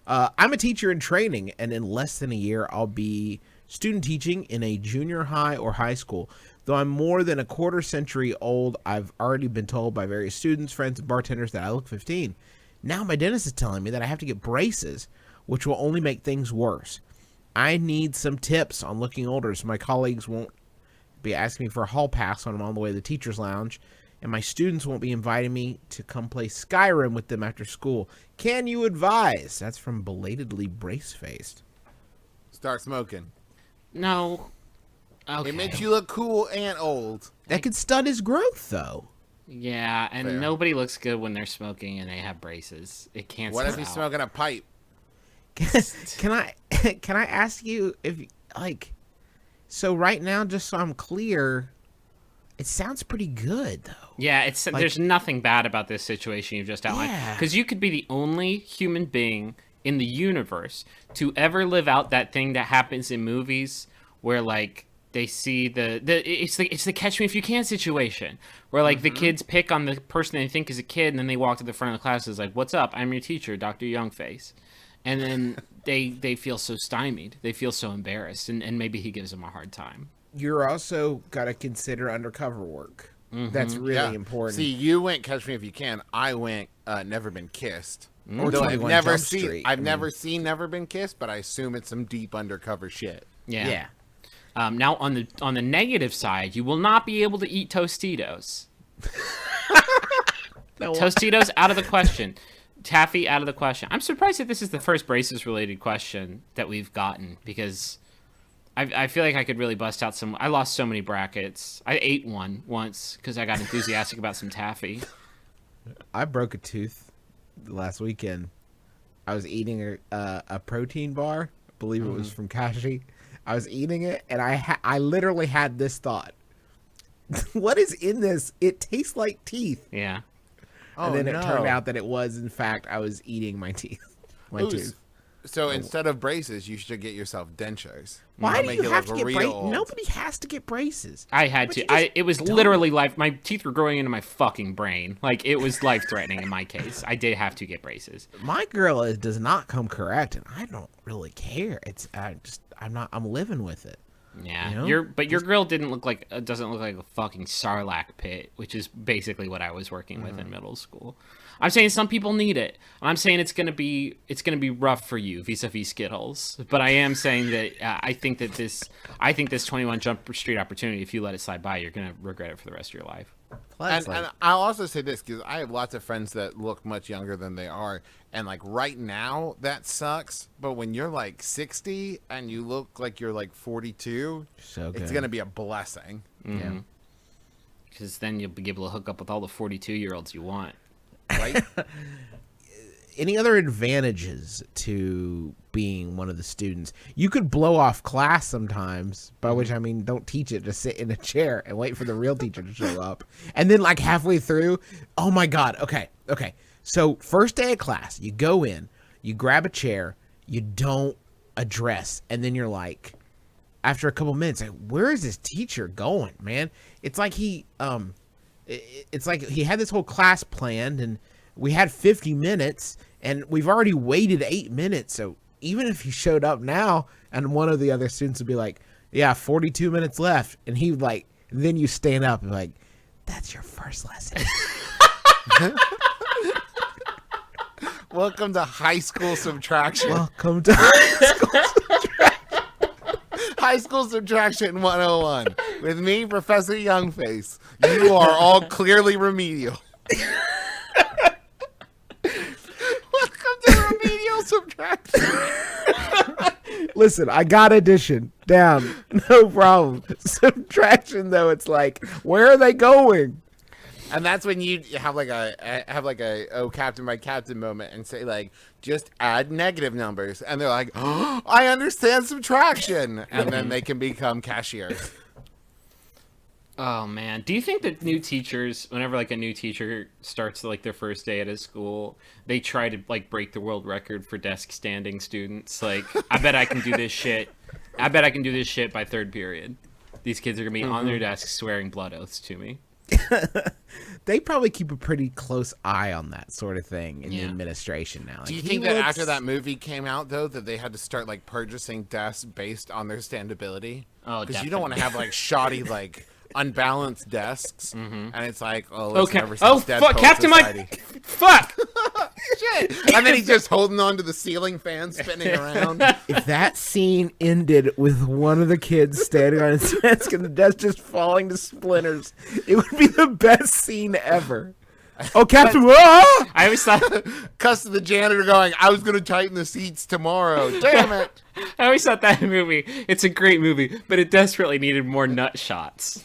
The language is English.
I'm a teacher in training, and in less than a year, I'll be student teaching in a junior high or high school. Though I'm more than a quarter century old, I've already been told by various students, friends, and bartenders that I look 15. Now my dentist is telling me that I have to get braces, which will only make things worse. I need some tips on looking older so my colleagues won't be asking me for a hall pass when I'm on the way to the teacher's lounge, and my students won't be inviting me to come play Skyrim with them after school. Can you advise? That's from Belatedly Brace-Faced. Start smoking. No. Okay. It makes you look cool and old. That could stunt his growth, though. Yeah, and Fair. Nobody looks good when they're smoking and they have braces. It can't. What if he's smoking a pipe? Can I ask you if, like, so right now, just so I'm clear, it sounds pretty good, though. Yeah, it's Like, there's nothing bad about this situation you've just outlined. Yeah. Because you could be the only human being in the universe to ever live out that thing that happens in movies where, like, they see it's the catch me if you can situation where, like, the kids pick on the person they think is a kid, and then they walk to the front of the class and is like, "What's up? I'm your teacher, Dr. Youngface." And then they feel so stymied. They feel so embarrassed, and maybe he gives them a hard time. You're also got to consider undercover work. That's really important. See, you went Catch Me If You Can. I went Never Been Kissed. Or Though I've 21 never Jump seen. Street. I've never seen Never Been Kissed, but I assume it's some deep undercover shit. Yeah. Now, on the negative side, you will not be able to eat Tostitos. Tostitos out of the question. Taffy out of the question. I'm surprised that this is the first braces-related question that we've gotten, because I feel like I could really bust out some... I lost so many brackets. I ate one once because I got enthusiastic about some taffy. I broke a tooth last weekend. I was eating a protein bar. I believe it was from Kashi. I was eating it, and I literally had this thought. What is in this? It tastes like teeth. Yeah. And then it turned out that it was, in fact, I was eating my teeth. Tooth. So instead of braces, you should get yourself dentures. Why do you have to get braces? old. Nobody has to get braces. I had to. It was literally life. My teeth were growing into my fucking brain. Like, it was life-threatening in my case. I did have to get braces. My girl does not come correct, and I don't really care. I'm living with it. Yeah, You know? your grill doesn't look like a fucking sarlacc pit, which is basically what I was working with in middle school. I'm saying some people need it. I'm saying it's gonna be rough for you vis-a-vis Skittles. But I am saying that I think this 21 Jump Street opportunity, if you let it slide by, you're gonna regret it for the rest of your life. And I'll also say this, because I have lots of friends that look much younger than they are, and like right now that sucks, but when you're like 60 and you look like you're like 42, it's gonna be a blessing. Yeah, because then you'll be able to hook up with all the 42-year-olds you want. Right? Any other advantages to being one of the students? You could blow off class sometimes, by which I mean don't teach it, just sit in a chair and wait for the real teacher to show up. And then like halfway through, oh my God, okay. So first day of class, you go in, you grab a chair, you don't address, and then you're like, after a couple minutes, like, where is this teacher going, man? It's like he had this whole class planned, and we had 50 minutes, and we've already waited 8 minutes. So even if he showed up now, and one of the other students would be like, yeah, 42 minutes left. And he would like, then you stand up and like, that's your first lesson. Welcome to high school subtraction. Welcome to High school subtraction 101 with me, Professor Youngface. You are all clearly remedial. Welcome to remedial subtraction. Listen, I got addition down, no problem. Subtraction though, it's like, where are they going? And that's when you have like a oh captain my captain moment and say like, just add negative numbers, and they're like, oh, I understand subtraction, and then they can become cashiers. Oh man, do you think that new teachers, whenever like a new teacher starts like their first day at a school, they try to like break the world record for desk standing students? Like, I bet I can do this shit. I bet I can do this shit by third period. These kids are gonna be on their desks swearing blood oaths to me. They probably keep a pretty close eye on that sort of thing in the Yeah. administration now. Do you Like, think he that looks- after that movie came out, though, that they had to start like purchasing desks based on their standability? Oh, because you don't want to have like shoddy, like unbalanced desks, and it's like, oh, let's Okay. never see Oh, Dead fuck, Poet Captain Society. Fuck! Shit! And then he's just holding on to the ceiling fan spinning around. If that scene ended with one of the kids standing on his desk and the desk just falling to splinters, it would be the best scene ever. Oh, Captain! Ah! I always thought Cuss to the janitor going, I was going to tighten the seats tomorrow. Damn it. I always thought that movie. It's a great movie, but it desperately needed more nut shots.